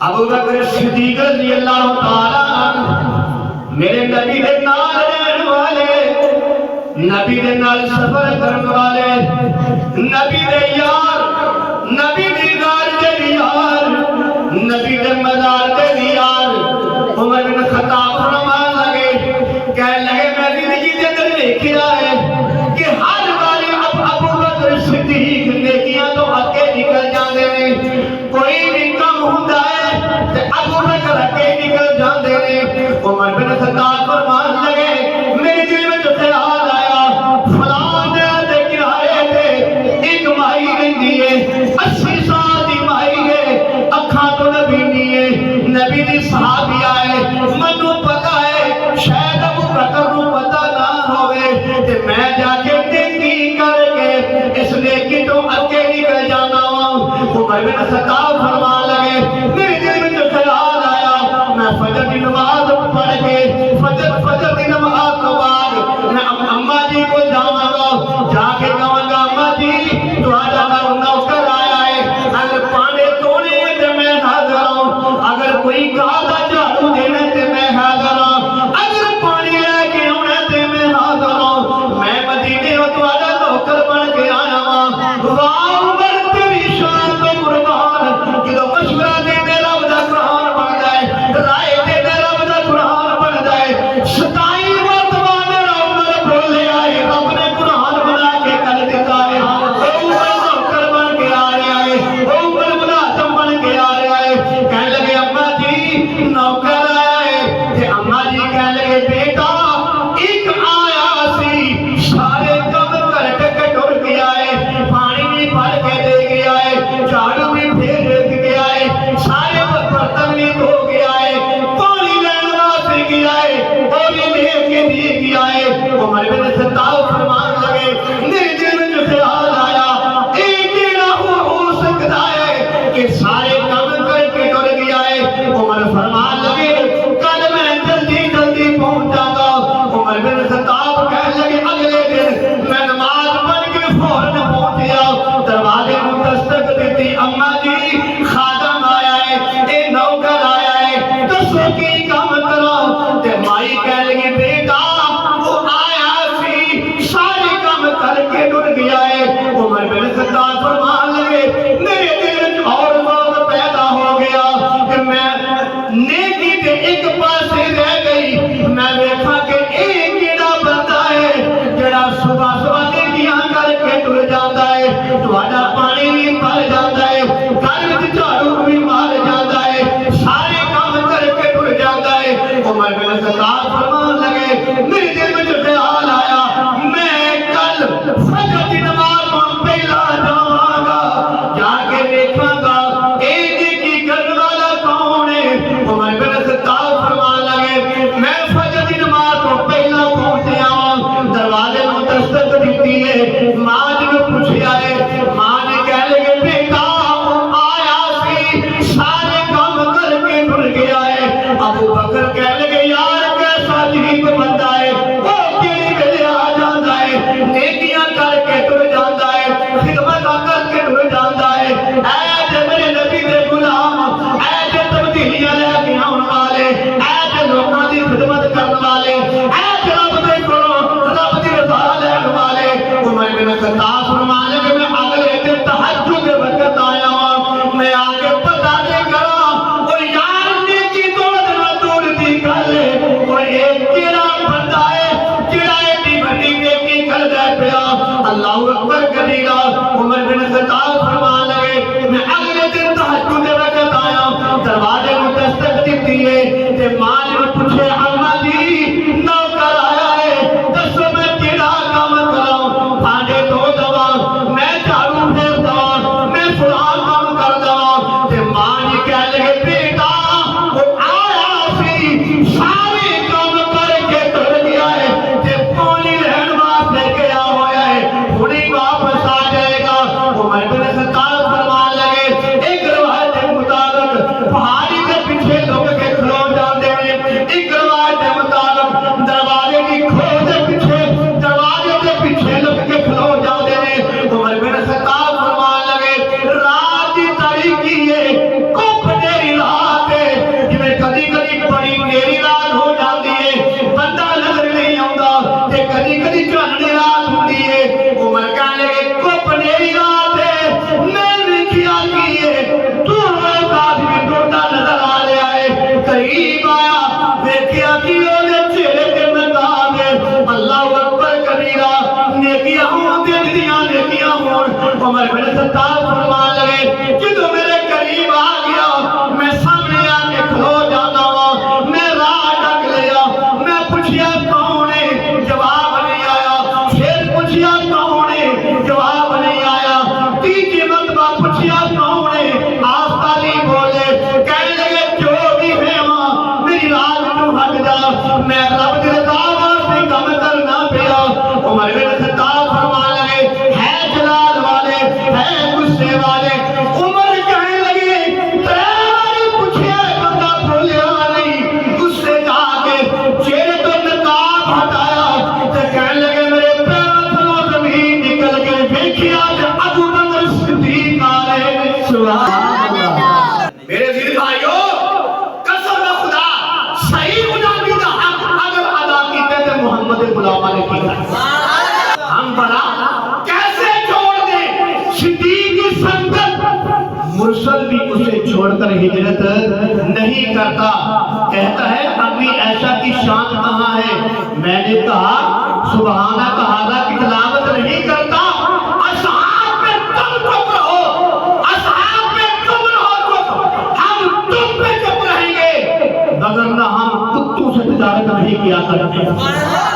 अबू बकर सिद्दीक रज़ी अल्लाह तआला मेरे नबी दे नाल रहने वाले, नबी दे नाल सफर करने वाले, नबी दे यार, नबी दी गार दे यार, नबी दे मज़ार दे यार उमर बिन खत्ताब फरमान लगे, कह लगे मैं जिंदगी दे अंदर देखा है कि हर बारी अब अबू बकर सिद्दीक नेकियां तो अगे निकल जाते हैं, कोई भी काम हुंदा है ते अबू बकर अगे निकल जाते हैं। उमर बिन खत्ताब फरमान लगे, मेरे दिल में जो ख्याल आया फलां दे किनारे पे एक माई रहिंदी है 80 मैं रब दी रज़ा वास्ते काम करना पिया। उमर बिन खत्ताब फरमान लगे है जलाल वाले है गुस्से वाले। उमर कहने लगे तेरी पूछे बंदा बोलिया नहीं, गुस्से जाके चेहरे तो नकाब हटाया तो कहने लगे मेरे पैरों थलों जमीन निकल के देखिया अबू बकर सिद्दीक आ रहे हैं। सुभान अल्लाह। मेरे वीर भाइयों, कसम खुदा सही गुलामी का हक अगर अदा कीते तो मोहम्मद गुलामा ने किया। हम भला कैसे छोड़ दें सिद्दीक की संगत। मुरसल भी उसे छोड़कर हिजरत नहीं करता। कहता है अभी ऐसा की शान कहाँ है। मैंने कहा सुबहाना कहा की तिलावत नहीं करता। असहाब पे तुम चुप रहो, असहाब पे तुम रहो चुप, हम तुम पे चुप रहेंगे, वरना हम कुत्तों से तिजारत नहीं किया करते।